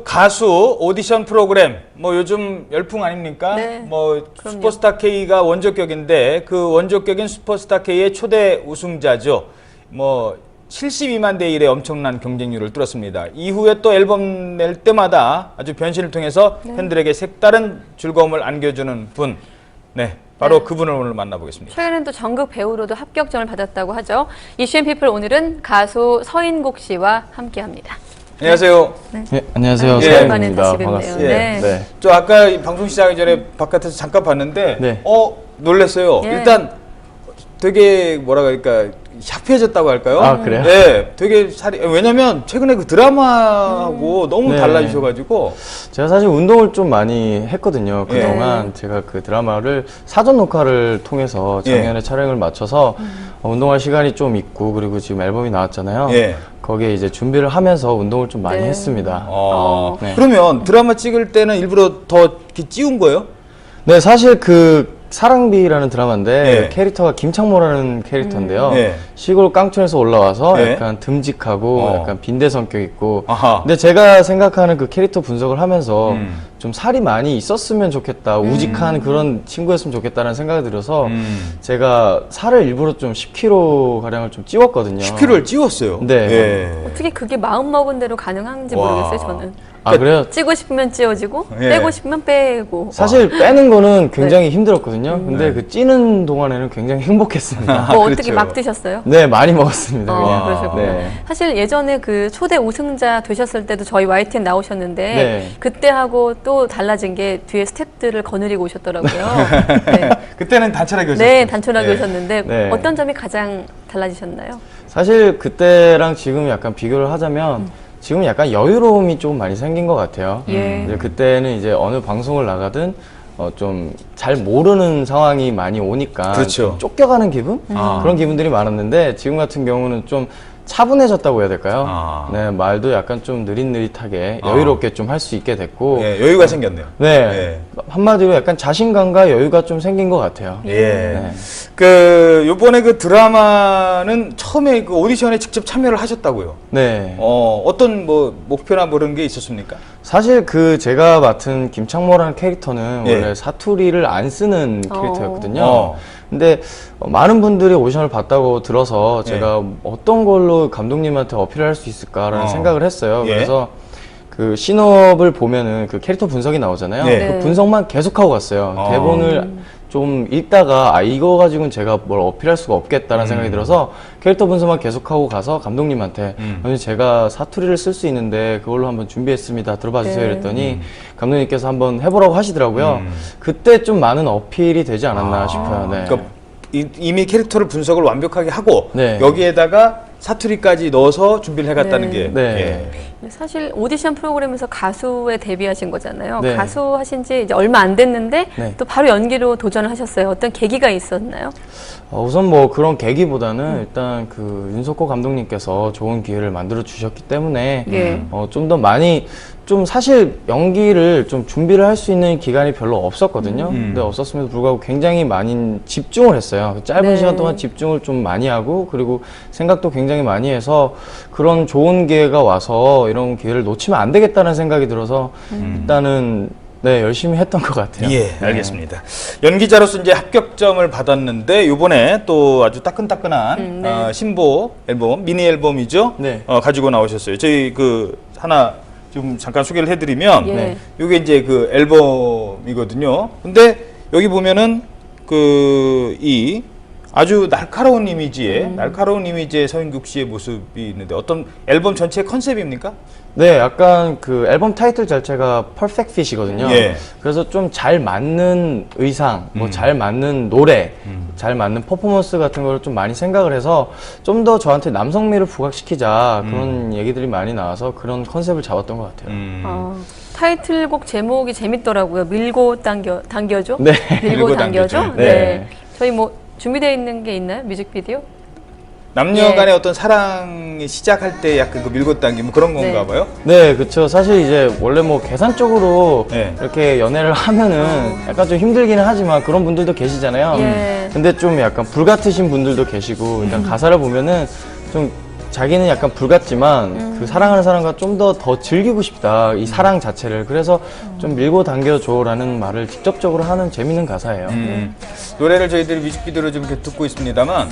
가수 오디션 프로그램 뭐 요즘 열풍 아닙니까? 네, 뭐 그럼요. 슈퍼스타 K가 원조격인데 그 원조격인 슈퍼스타 K의 초대 우승자죠. 뭐 72만 대 1의 엄청난 경쟁률을 뚫었습니다. 이후에 또 앨범 낼 때마다 아주 변신을 통해서 팬들에게 색다른 즐거움을 안겨주는 분. 네, 바로 그분을 오늘 만나보겠습니다. 최근엔 또 전국 배우로도 합격점을 받았다고 하죠. 이슈앤피플 오늘은 가수 서인국 씨와 함께합니다. 안녕하세요. 네, 안녕하세요. 예. 오랜만에 서인국입니다. 다시 뵙네요. 반갑습니다. 네. 네. 저 아까 이 방송 시작하기 전에 바깥에서 잠깐 봤는데 네. 놀랐어요. 예. 일단 되게 뭐라 그럴까 샤프해졌다고 할까요? 아, 그래요? 네, 되게 살이 왜냐면 최근에 그 드라마하고 너무 네. 달라지셔가지고 제가 사실 운동을 좀 많이 했거든요. 그동안 제가 그 드라마를 사전 녹화를 통해서 작년에 촬영을 마쳐서 운동할 시간이 좀 있고 그리고 지금 앨범이 나왔잖아요. 예. 거기에 이제 준비를 하면서 운동을 좀 많이 네. 했습니다. 네. 네. 그러면 드라마 찍을 때는 일부러 더 이렇게 찌운 거예요? 네, 사실 그 사랑비라는 드라마인데 예. 캐릭터가 김창모라는 캐릭터인데요. 예. 시골 깡촌에서 올라와서 예. 약간 듬직하고 약간 빈대 성격 있고. 아하. 근데 제가 생각하는 그 캐릭터 분석을 하면서 좀 살이 많이 있었으면 좋겠다, 우직한 그런 친구였으면 좋겠다는 생각이 들어서 제가 살을 일부러 좀 10kg 가량을 좀 찌웠거든요. 10kg를 찌웠어요. 네. 예. 어떻게 그게 마음 먹은 대로 가능한지 와. 모르겠어요, 저는. 아, 그래요? 찌고 싶으면 찌워지고 예. 빼고 싶으면 빼고. 사실 빼는 거는 굉장히 힘들었거든요. 근데 그 찌는 동안에는 굉장히 행복했습니다. 뭐 그렇죠. 어떻게 막 드셨어요? 네, 많이 먹었습니다. 그냥. 그러셨구나. 네. 사실 예전에 그 초대 우승자 되셨을 때도 저희 YTN 나오셨는데 네. 그때하고 또 달라진 게 뒤에 스태프들을 거느리고 오셨더라고요. 네, 그때는 단촐하게 오셨어요. 네, 단촐하게 예. 오셨는데 네. 어떤 점이 가장 달라지셨나요? 사실 그때랑 지금 약간 비교를 하자면 지금 약간 여유로움이 좀 많이 생긴 것 같아요. 예. 이제 그때는 이제 어느 방송을 나가든 좀 잘 모르는 상황이 많이 오니까 그렇죠. 좀 쫓겨가는 기분? 아. 그런 기분들이 많았는데 지금 같은 경우는 좀 차분해졌다고 해야 될까요? 아. 네, 말도 약간 좀 느릿느릿하게 여유롭게 좀 할 수 있게 됐고 예, 여유가 생겼네요. 네, 한마디로 약간 자신감과 여유가 좀 생긴 것 같아요. 예. 네. 요번에 그 드라마는 처음에 그 오디션에 직접 참여를 하셨다고요. 네. 어떤 뭐 목표나 뭐 그런 게 있었습니까? 사실 그 제가 맡은 김창모라는 캐릭터는 예. 원래 사투리를 안 쓰는 캐릭터였거든요. 어. 근데 많은 분들이 오디션을 봤다고 들어서 제가 어떤 걸로 감독님한테 어필할 수 있을까라는 생각을 했어요. 예. 그래서 그 신업을 보면은 그 캐릭터 분석이 나오잖아요. 네. 그 분석만 계속하고 갔어요. 대본을 좀 읽다가 이거 가지고는 제가 뭘 어필할 수가 없겠다는 생각이 들어서 캐릭터 분석만 계속하고 가서 감독님한테 감독님 제가 사투리를 쓸 수 있는데 그걸로 한번 준비했습니다. 들어봐 주세요. 이랬더니 감독님께서 한번 해보라고 하시더라고요. 그때 좀 많은 어필이 되지 않았나 싶어요. 네. 그러니까 이미 캐릭터를 분석을 완벽하게 하고 네. 여기에다가 사투리까지 넣어서 준비를 해갔다는 네. 게 네. 사실 오디션 프로그램에서 가수에 데뷔하신 거잖아요. 네. 가수 하신 지 이제 얼마 안 됐는데 네. 또 바로 연기로 도전을 하셨어요. 어떤 계기가 있었나요? 우선 뭐 그런 계기보다는 일단 그 윤석호 감독님께서 좋은 기회를 만들어 주셨기 때문에 예. 좀 더 많이 좀 사실 연기를 좀 준비를 할 수 있는 기간이 별로 없었거든요. 근데 없었음에도 불구하고 굉장히 많이 집중을 했어요. 짧은 네. 시간 동안 집중을 좀 많이 하고 그리고 생각도 굉장히 많이 해서 그런 좋은 기회가 와서 이런 기회를 놓치면 안 되겠다는 생각이 들어서 일단은 네, 열심히 했던 것 같아요. 예, 알겠습니다. 연기자로서 이제 합격점을 받았는데 이번에 또 아주 따끈따끈한 네. 신보 앨범, 미니 앨범이죠. 네. 가지고 나오셨어요. 저희 그 하나 좀 잠깐 소개를 해드리면 예. 이게 이제 그 앨범이거든요. 근데 여기 보면은 그 이 아주 날카로운 이미지의 서인국 씨의 모습이 있는데 어떤 앨범 전체의 컨셉입니까? 네, 약간 그 앨범 타이틀 자체가 Perfect Fit이거든요. 예. 그래서 좀 잘 맞는 의상, 뭐 잘 맞는 노래, 잘 맞는 퍼포먼스 같은 거를 좀 많이 생각을 해서 좀 더 저한테 남성미를 부각시키자 그런 얘기들이 많이 나와서 그런 컨셉을 잡았던 것 같아요. 타이틀곡 제목이 재밌더라고요. 밀고 당겨줘? 네. 밀고 밀고 당겨줘? 당겨줘. 네. 네. 저희 뭐 준비되어 있는 게 있나요? 뮤직비디오? 남녀 예. 간의 어떤 사랑이 시작할 때 약간 그 밀고 당기면 그런 건가 네. 봐요. 네, 그쵸. 사실 이제 원래 뭐 계산적으로 네. 이렇게 연애를 하면은 약간 좀 힘들기는 하지만 그런 분들도 계시잖아요. 예. 근데 좀 약간 불같으신 분들도 계시고 일단 가사를 보면은 좀 자기는 약간 불같지만 그 사랑하는 사람과 좀 더 즐기고 싶다. 이 사랑 자체를. 그래서 좀 밀고 당겨줘라는 말을 직접적으로 하는 재밌는 가사예요. 노래를 저희들이 뮤직비디오로 좀 이렇게 듣고 있습니다만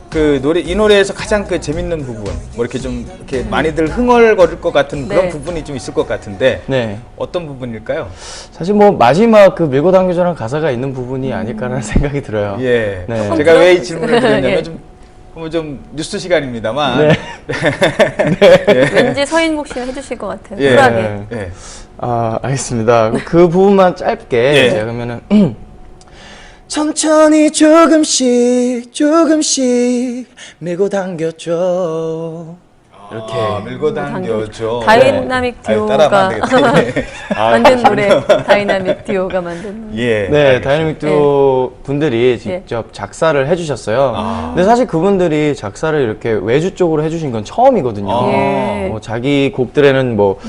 그 노래 이 노래에서 가장 그 재밌는 부분 뭐 이렇게 좀 이렇게 많이들 흥얼거릴 것 같은 그런 네. 부분이 좀 있을 것 같은데 네. 어떤 부분일까요? 사실 뭐 마지막 그 밀고 당겨줘라는 가사가 있는 부분이 아닐까라는 생각이 들어요. 예. 네. 제가 왜 이 질문을 드렸냐면 예. 좀 뉴스 시간입니다만 네. 왠지 서인국 씨가 해주실 것 같아요. 예. 쿨하게. 예. 아, 알겠습니다. 그 부분만 짧게 예. 제가 그러면은 천천히 조금씩 밀고 당겨줘. 이렇게. 밀고 당겨줘. 다이나믹 아유, 따라하면 안 듀오가 되겠다. 예. 아, 만든 노래. 다이나믹 듀오가 만든 노래. 예. 네, 알겠습니다. 다이내믹 듀오 분들이 직접 작사를 해주셨어요. 근데 사실 그분들이 작사를 이렇게 외주 쪽으로 해주신 건 처음이거든요. 예. 뭐 자기 곡들에는 뭐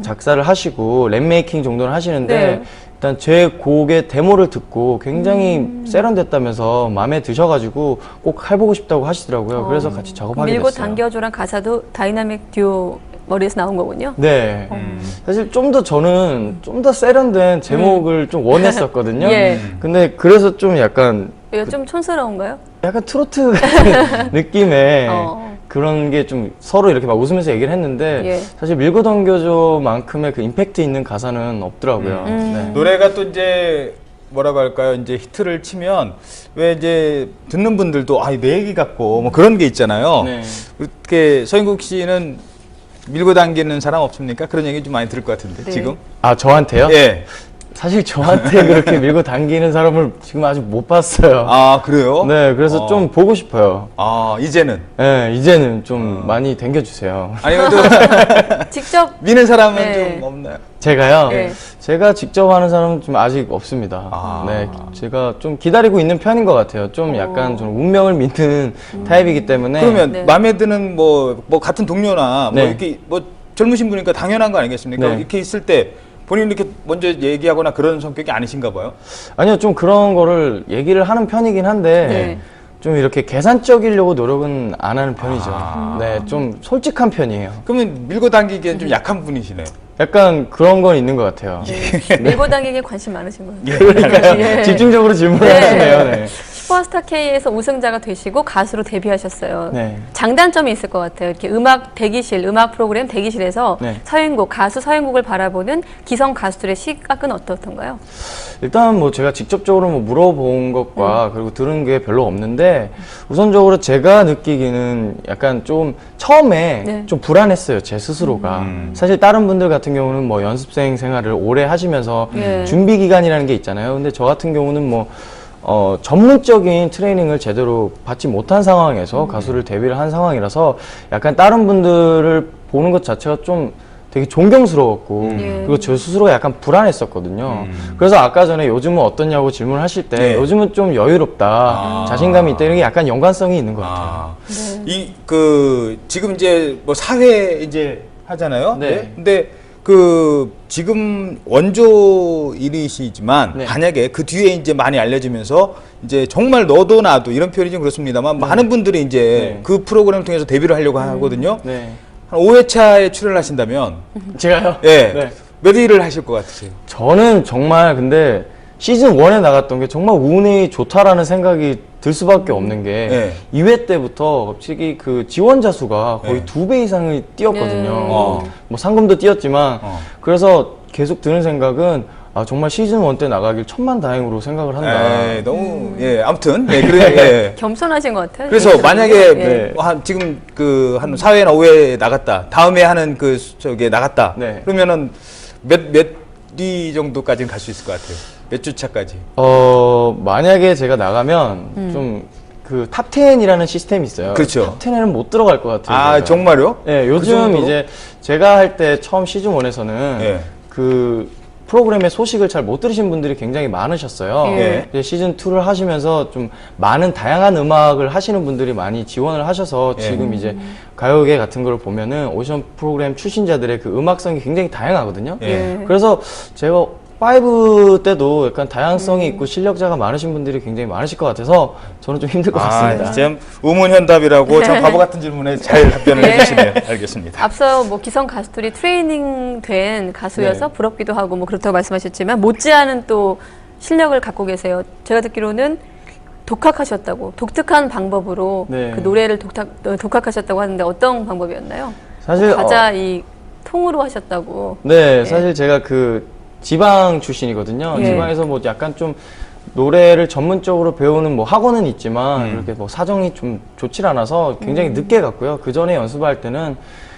작사를 하시고 랩 메이킹 정도는 하시는데 네. 일단 제 곡의 데모를 듣고 굉장히 세련됐다면서 마음에 드셔가지고 꼭 해보고 싶다고 하시더라고요. 그래서 같이 작업하게 밀고 됐어요. 당겨줘란 가사도 다이나믹 듀오 머리에서 나온 거군요. 네. 사실 좀 더 저는 좀 더 세련된 제목을 좀 원했었거든요. 예. 근데 그래서 좀 약간 이거 좀 촌스러운가요? 약간 트로트 같은 느낌의 어. 그런 게 좀 서로 이렇게 막 웃으면서 얘기를 했는데 예. 사실 밀고 당겨줘만큼의 그 임팩트 있는 가사는 없더라고요. 네. 노래가 또 이제 뭐라고 할까요? 이제 히트를 치면 왜 이제 듣는 분들도 내 얘기 같고 뭐 그런 게 있잖아요. 네. 이렇게 서인국 씨는 밀고 당기는 사람 없습니까? 그런 얘기 좀 많이 들을 것 같은데 네. 지금. 아, 저한테요? 예. 사실 저한테 그렇게 밀고 당기는 사람을 지금 아직 못 봤어요. 아 그래요? 네, 그래서 좀 보고 싶어요. 이제는. 네, 이제는 좀 많이 당겨주세요. 아니 그래도 직접 미는 사람은 네. 좀 없나요? 제가요? 네. 제가 직접 하는 사람은 좀 아직 없습니다. 네, 제가 좀 기다리고 있는 편인 것 같아요. 좀 약간 좀 운명을 믿는 타입이기 때문에. 그러면 네. 마음에 드는 뭐 같은 동료나 뭐 네. 이렇게 뭐 젊으신 분이니까 당연한 거 아니겠습니까? 네. 이렇게 있을 때 본인이 이렇게 먼저 얘기하거나 그런 성격이 아니신가 봐요. 아니요, 좀 그런 거를 얘기를 하는 편이긴 한데, 네. 좀 이렇게 계산적이려고 노력은 안 하는 편이죠. 네, 좀 솔직한 편이에요. 그러면 밀고 당기기엔 좀 약한 분이시네. 약간 그런 건 있는 것 같아요. 밀고 당기기에 관심 많으신 거예요. 그러니까요. 예. 집중적으로 질문을 네. 하시네요. 네. 슈퍼스타 K에서 우승자가 되시고 가수로 데뷔하셨어요. 네. 장단점이 있을 것 같아요. 이렇게 음악 프로그램 대기실에서 네. 가수 서인국을 바라보는 기성 가수들의 시각은 어떻던가요? 일단 뭐 제가 직접적으로 뭐 물어본 것과 그리고 들은 게 별로 없는데 우선적으로 제가 느끼기는 약간 좀 처음에 네. 좀 불안했어요, 제 스스로가. 사실 다른 분들 같은 경우는 뭐 연습생 생활을 오래 하시면서 네. 준비 기간이라는 게 있잖아요. 근데 저 같은 경우는 뭐 전문적인 트레이닝을 제대로 받지 못한 상황에서 가수를 데뷔를 한 상황이라서 약간 다른 분들을 보는 것 자체가 좀 되게 존경스러웠고 예. 그리고 저 스스로가 약간 불안했었거든요. 그래서 아까 전에 요즘은 어떠냐고 질문을 하실 때 네. 요즘은 좀 여유롭다, 자신감이 있다 이런 게 약간 연관성이 있는 것 같아요. 지금 이제 뭐 사회 이제 하잖아요. 네. 근데 지금 원조 일이시지만 네. 만약에 그 뒤에 이제 많이 알려지면서 이제 정말 너도 나도 이런 표현이 좀 그렇습니다만 많은 분들이 이제 네. 그 프로그램을 통해서 데뷔를 하려고 하거든요. 네. 한 5회차에 출연하신다면 제가요? 예. 네. 몇 위를 하실 것 같으세요? 저는 정말 근데 시즌 1에 나갔던 게 정말 운이 좋다라는 생각이 들 수밖에 없는 게 네. 2회 때부터 갑자기 그 지원자 수가 거의 네. 2배 이상이 뛰었거든요. 네. 뭐 상금도 뛰었지만 그래서 계속 드는 생각은 정말 시즌 1 때 나가길 천만다행으로 생각을 한다. 너무 아무튼 그래. 겸손하신 것 같아요. 그래서 만약에 네. 지금 한 4회나 5회 나갔다. 다음에 하는 저게 나갔다. 네. 그러면은 몇 위 정도까지는 갈 수 있을 것 같아요. 몇 주차까지. 만약에 제가 나가면 좀 그 탑 10이라는 시스템이 있어요. 그렇죠. 탑 10에는 못 들어갈 것 같아요. 아, 제가. 정말요? 네, 그 요즘 정도로? 이제 제가 할 때 처음 시즌 1에서는 예. 그 프로그램의 소식을 잘 못 들으신 분들이 굉장히 많으셨어요. 예. 이제 시즌 2를 하시면서 좀 많은 다양한 음악을 하시는 분들이 많이 지원을 하셔서 예. 지금 이제 가요계 같은 걸 보면은 오디션 프로그램 출신자들의 그 음악성이 굉장히 다양하거든요. 예. 그래서 제가 5 때도 약간 다양성이 있고 실력자가 많으신 분들이 굉장히 많으실 것 같아서 저는 좀 힘들 것 같습니다. 참 우문현답이라고 참 바보 같은 질문에 잘 답변을 네. 해주시네요. 알겠습니다. 앞서 뭐 기성 가수들이 트레이닝 된 가수여서 네. 부럽기도 하고 뭐 그렇다고 말씀하셨지만 못지않은 또 실력을 갖고 계세요. 제가 듣기로는 독학하셨다고, 독특한 방법으로 네. 그 노래를 독학하셨다고 하는데 어떤 방법이었나요? 사실 가자 이 통으로 하셨다고. 네, 사실 제가 그 지방 출신이거든요. 예. 지방에서 뭐 약간 좀 노래를 전문적으로 배우는 뭐 학원은 있지만 그렇게 뭐 사정이 좀 좋질 않아서 굉장히 늦게 갔고요. 그 전에 연습할 때는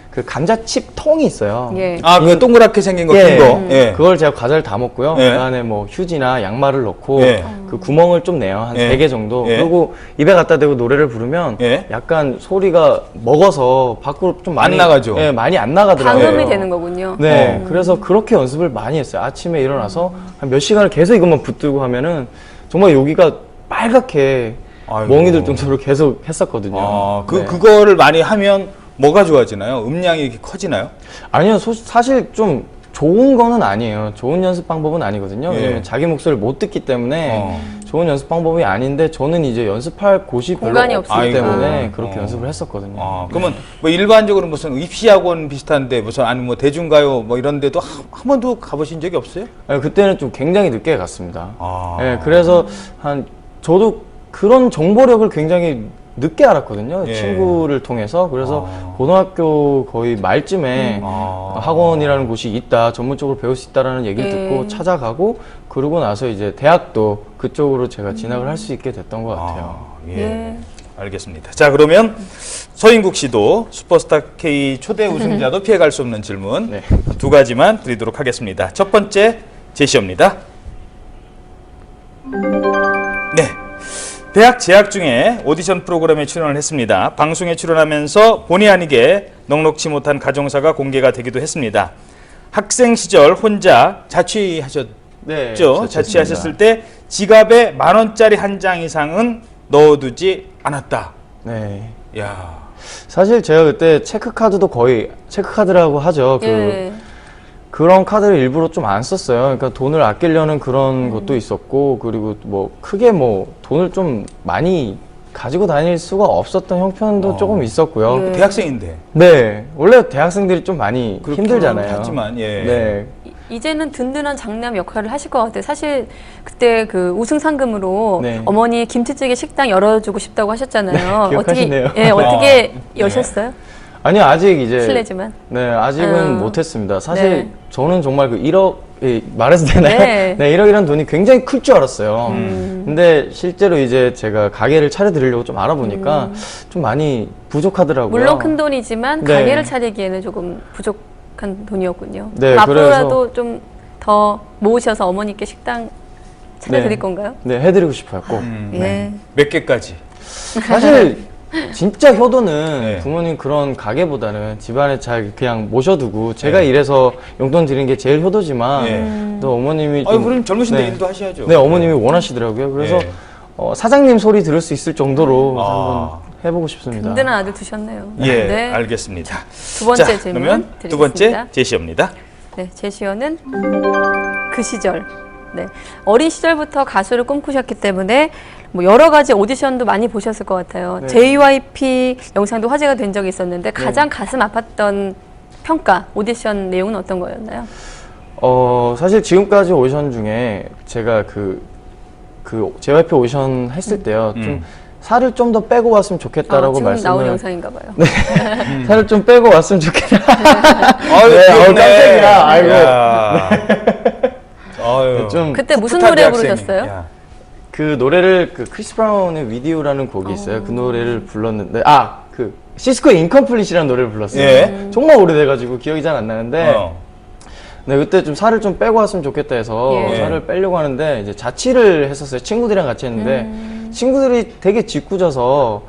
그 감자칩 통이 있어요. 예. 그 동그랗게 생긴 거, 큰 거. 예. 그걸 제가 과자를 다 먹고요. 예. 그 안에 뭐 휴지나 양말을 넣고 예. 그 구멍을 좀 내요. 한 예. 3개 정도. 예. 그리고 입에 갖다 대고 노래를 부르면 예. 약간 소리가 먹어서 밖으로 좀 많이 안 나가죠. 예, 많이 안 나가더라고요. 방음이 되는 거군요. 네, 그래서 그렇게 연습을 많이 했어요. 아침에 일어나서 한 몇 시간을 계속 이것만 붙들고 하면은 정말 여기가 빨갛게 아이고. 멍이 들 정도로 계속 했었거든요. 네. 그거를 많이 하면 뭐가 좋아지나요? 음량이 이렇게 커지나요? 아니요, 사실 좀 좋은 거는 아니에요. 좋은 연습 방법은 아니거든요. 예. 왜냐면 자기 목소리를 못 듣기 때문에 어. 좋은 연습 방법이 아닌데 저는 이제 연습할 곳이 별로 공간이 없기 없으니까. 때문에 아이고. 그렇게 연습을 했었거든요. 그러면 뭐 일반적으로 무슨 입시학원 비슷한데 무슨 아니 뭐 대중가요 뭐 이런 데도 한 번도 가보신 적이 없어요? 아니, 그때는 좀 굉장히 늦게 갔습니다. 아. 예, 그래서 저도 그런 정보력을 굉장히 늦게 알았거든요. 예. 친구를 통해서. 그래서 고등학교 거의 말쯤에 학원이라는 곳이 있다, 전문적으로 배울 수 있다라는 얘기를 듣고 찾아가고, 그러고 나서 이제 대학도 그쪽으로 제가 진학을 할 수 있게 됐던 것 같아요. 예. 예. 알겠습니다. 자, 그러면 서인국 씨도 슈퍼스타 K 초대 우승자도 피해갈 수 없는 질문 네. 2가지만 드리도록 하겠습니다. 첫 번째 제시어입니다. 네. 대학 재학 중에 오디션 프로그램에 출연을 했습니다. 방송에 출연하면서 본의 아니게 넉넉지 못한 가정사가 공개가 되기도 했습니다. 학생 시절 혼자 자취하셨죠? 네, 자취하셨을 때 지갑에 10,000원짜리 한 장 이상은 넣어두지 않았다. 네. 야, 사실 제가 그때 체크카드도 거의, 체크카드라고 하죠. 예. 그런 카드를 일부러 좀 안 썼어요. 그러니까 돈을 아끼려는 그런 것도 있었고, 그리고 뭐 크게 뭐 돈을 좀 많이 가지고 다닐 수가 없었던 형편도 조금 있었고요. 예. 대학생인데. 네, 원래 대학생들이 좀 많이 힘들잖아요. 하지만 예. 네, 이제는 든든한 장남 역할을 하실 것 같아요. 사실 그때 그 우승 상금으로 네. 어머니 김치찌개 식당 열어주고 싶다고 하셨잖아요. 네, 기억하시네요. 어떻게, 예, 어떻게 여셨어요? 아니요, 아직 이제 실례지만. 네, 아직은 못했습니다. 사실 네. 저는 정말 그 1억 말해도 되나요? 네. 네, 1억이라는 돈이 굉장히 클 줄 알았어요. 근데 실제로 이제 제가 가게를 차려드리려고 좀 알아보니까 좀 많이 부족하더라고요. 물론 큰 돈이지만 네. 가게를 차리기에는 조금 부족한 돈이었군요. 네, 그럼 앞으로라도 그래서- 좀 더 모으셔서 어머니께 식당 차려드릴 네. 건가요? 네, 해드리고 싶어요, 꼭. 예. 몇 개까지? 사실 진짜 효도는 네. 부모님 그런 가게보다는 집안에 잘 그냥 모셔두고 제가 이래서 용돈 드리는 게 제일 효도지만 예. 또 어머님이 아유, 그럼 젊으신데 네. 인도하셔야죠. 네, 어머님이 원하시더라고요. 그래서 예. 사장님 소리 들을 수 있을 정도로 아. 한번 해보고 싶습니다. 든든한 아들 두셨네요. 예, 네. 알겠습니다. 두 번째 자, 질문 그러면 드리겠습니다. 두 번째 제시어입니다. 네, 제시어는 그 시절. 네, 어린 시절부터 가수를 꿈꾸셨기 때문에 뭐 여러 가지 오디션도 많이 보셨을 것 같아요. 네. JYP 영상도 화제가 된 적이 있었는데 가장 가슴 아팠던 평가, 오디션 내용은 어떤 거였나요? 사실 지금까지 오디션 중에 제가 그 JYP 오디션 했을 때요. 좀 살을 좀 더 빼고 왔으면 좋겠다라고 지금 말씀을 나온 영상인가 봐요. 살을 좀 빼고 왔으면 좋겠다. 아유, 네, 귀엽네. 깜짝이야. 아이고. 야. 아유. 좀 그때 무슨 풋풋한 노래 대학생이. 부르셨어요? 야. 그 노래를 그 크리스 브라운의 위디오라는 곡이 있어요. 그 노래를 불렀는데 그 시스코의 인컴플릿이라는 노래를 불렀어요. 예. 정말 오래돼가지고 기억이 잘 안 나는데 어. 네, 그때 좀 살을 좀 빼고 왔으면 좋겠다 해서 예. 살을 빼려고 하는데 이제 자취를 했었어요. 친구들이랑 같이 했는데 친구들이 되게 짓궂어서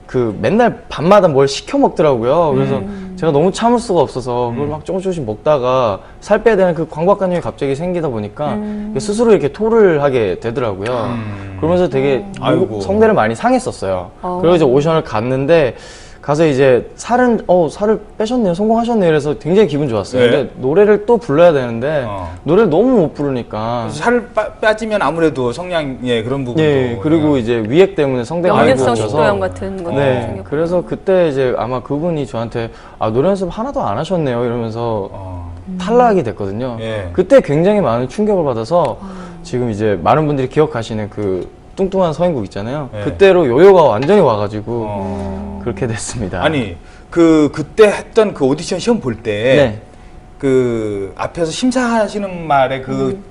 그 맨날 밤마다 뭘 시켜 먹더라고요. 그래서 제가 너무 참을 수가 없어서 그걸 막 조금씩 먹다가 살 빼야 되는 그 강박관념이 갑자기 생기다 보니까 스스로 이렇게 토를 하게 되더라고요. 그러면서 되게 아이고. 성대를 많이 상했었어요. 그리고 이제 오디션을 갔는데 가서 이제 살을 빼셨네요, 성공하셨네요. 그래서 굉장히 기분 좋았어요. 네. 근데 노래를 또 불러야 되는데 노래를 너무 못 부르니까. 살을 빠지면 아무래도 성량의 그런 부분도. 예, 그리고 이제 위액 때문에 성대가 많이 역류성 부어져서. 식도염 같은 것도 네, 생겼고. 그래서 그때 이제 아마 그분이 저한테 노래 연습 하나도 안 하셨네요 이러면서 탈락이 됐거든요. 예. 그때 굉장히 많은 충격을 받아서 지금 이제 많은 분들이 기억하시는 그 뚱뚱한 서인국 있잖아요. 예. 그때로 요요가 완전히 와가지고 그렇게 됐습니다. 아니 그때 했던 그 오디션 시험 볼 때 네. 그 앞에서 심사하시는 말에 그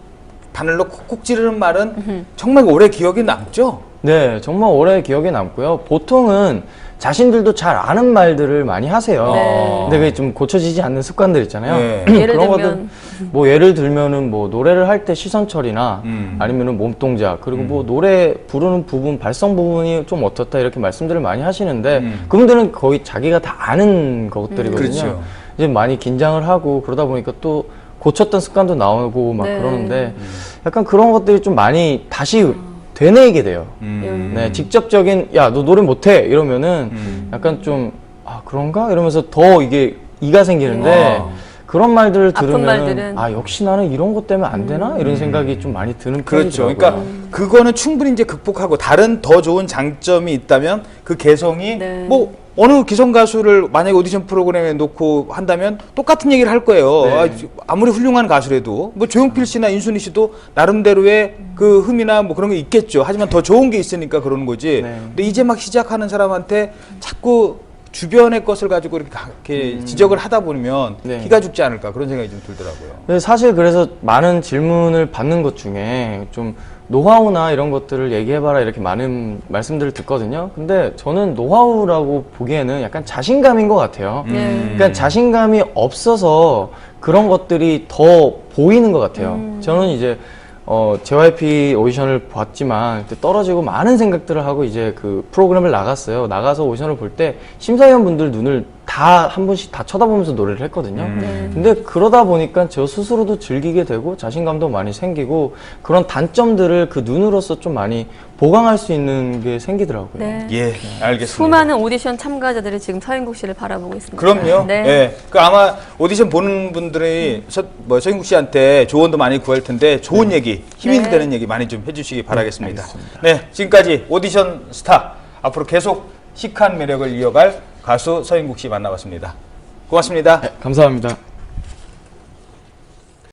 바늘로 콕콕 찌르는 말은 정말 오래 기억에 남죠? 네, 정말 오래 기억에 남고요. 보통은 자신들도 잘 아는 말들을 많이 하세요. 네. 근데 그게 좀 고쳐지지 않는 습관들 있잖아요. 네. 예를 그런 들면? 것들, 뭐 예를 들면은 뭐 노래를 할 때 시선 처리나 음. 아니면은 몸 동작 그리고 뭐 노래 부르는 부분, 발성 부분이 좀 어떻다 이렇게 말씀들을 많이 하시는데 그분들은 거의 자기가 다 아는 것들이거든요. 그렇죠. 이제 많이 긴장을 하고 그러다 보니까 또 고쳤던 습관도 나오고 막 네. 그러는데 약간 그런 것들이 좀 많이 다시 되뇌이게 돼요. 네, 직접적인 야, 너 노래 못해 이러면은 약간 좀 그런가 이러면서 더 이게 이가 생기는데 그런 말들을 아픈 들으면 말들은. 역시 나는 이런 것 때문에 안 되나 이런 생각이 좀 많이 드는 그렇죠. 편이더라고요. 그러니까 그거는 충분히 이제 극복하고 다른 더 좋은 장점이 있다면 그 개성이 네. 뭐 어느 기성 가수를 만약에 오디션 프로그램에 놓고 한다면 똑같은 얘기를 할 거예요. 네. 아무리 훌륭한 가수라도 뭐 조용필 씨나 인순이 씨도 나름대로의 그 흠이나 뭐 그런 게 있겠죠. 하지만 더 좋은 게 있으니까 그러는 거지. 네. 근데 이제 막 시작하는 사람한테 자꾸 주변의 것을 가지고 이렇게 지적을 하다 보면 네. 기가 죽지 않을까 그런 생각이 좀 들더라고요. 근데 사실 그래서 많은 질문을 받는 것 중에 좀 노하우나 이런 것들을 얘기해봐라 이렇게 많은 말씀들을 듣거든요. 근데 저는 노하우라고 보기에는 약간 자신감인 것 같아요. 그러니까 자신감이 없어서 그런 것들이 더 보이는 것 같아요. 저는 이제 JYP 오디션을 봤지만 그때 떨어지고 많은 생각들을 하고 이제 그 프로그램을 나갔어요. 나가서 오디션을 볼 때 심사위원분들 눈을 다 한 번씩 다 쳐다보면서 노래를 했거든요. 근데 그러다 보니까 저 스스로도 즐기게 되고 자신감도 많이 생기고 그런 단점들을 그 눈으로서 좀 많이 보강할 수 있는 게 생기더라고요. 네. 예, 알겠습니다. 수많은 오디션 참가자들이 지금 서인국 씨를 바라보고 있습니다. 그럼요. 네. 예. 그 아마 오디션 보는 분들이 서인국 씨한테 조언도 많이 구할 텐데 좋은 얘기, 힘이 네. 되는 얘기 많이 좀 해주시기 바라겠습니다. 네, 지금까지 오디션 스타 앞으로 계속 시크한 매력을 이어갈 가수 서인국 씨 만나봤습니다. 고맙습니다. 감사합니다.